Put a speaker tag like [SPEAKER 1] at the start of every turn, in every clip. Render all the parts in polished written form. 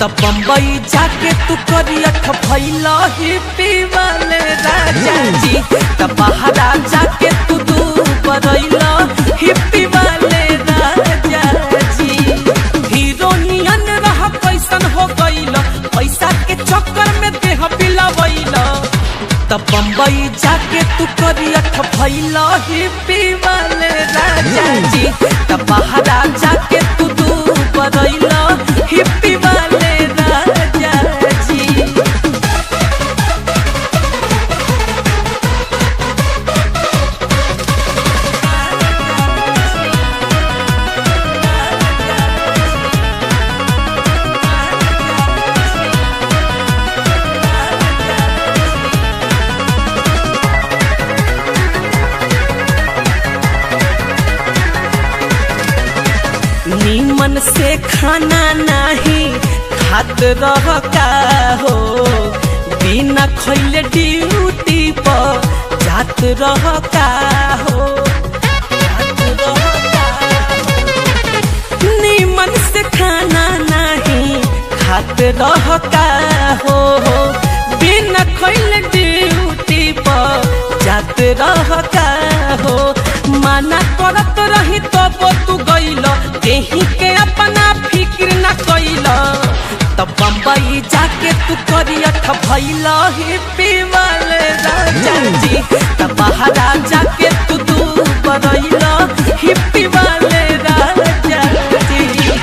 [SPEAKER 1] त बम्बई जाके तू करियठ भइला हिप्पी वाले राजा जी। त बहरा जाके तू बरैला हिप्पी वाले राजा जी। हीरोनियन रह कैसन हो गइल पैसा के चक्कर में देह बिलवैला। त बम्बई जाके तू करियठ भइला हिप्पी वाले राजा जी। त बहरा जाके तू बरैला हिप्पी वाले राजा जी। नीमन से खाना नहीं खात रह का हो, बिना खैले ड्यूटी पर जात रह का हो। नीमन से खाना नहीं खात रह का हो, बिना खैले ड्यूटी पर जात रह का हो। माना करत रही तब तू गइल केही के अपना फिक्र न कइल। तब बम्बई जाके तू करियठ भइला हिप्पी वाले राजा जी। तब बहरा जाके तू बरैला हिप्पी वाले राजा जी।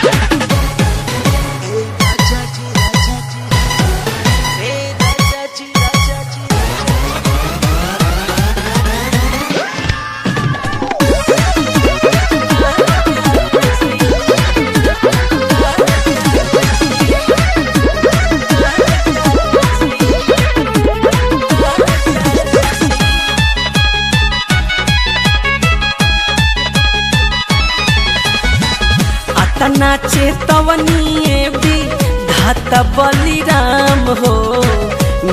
[SPEAKER 1] तना चेतवनी भी धात बलिराम हो,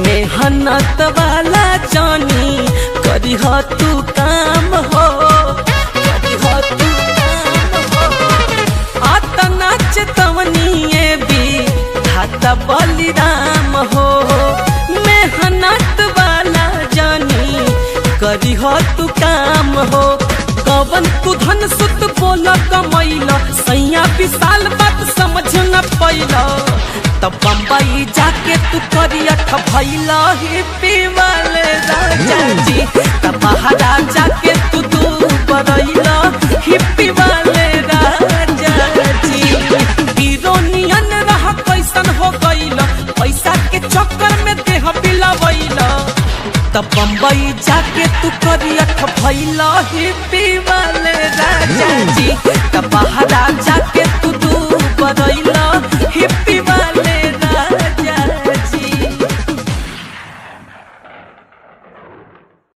[SPEAKER 1] मेहनत वाला जानी करिह तू काम हो, करिह तू काम हो। तना चेतवनी भी धात बलिराम हो, मेहनत वाला जानी करिह तू काम हो। कवन तू धन सुत बोला कमैला सैया विशाल बात समझ न पैला। तब बम्बई जाके तू करियठ भइला हिप्पी वाले राजा जी। तब बहरा जाके तू बरैला हिप्पी वाले राजा जी। हीरोनियन रह कैसन हो गइल पैसा के चक्कर में देह बिलवैला। तब बम्बई जाके तू करियठ भइला हिप्पी वाले राजा जी। तब बहरा जाके तू बरैला हिप्पी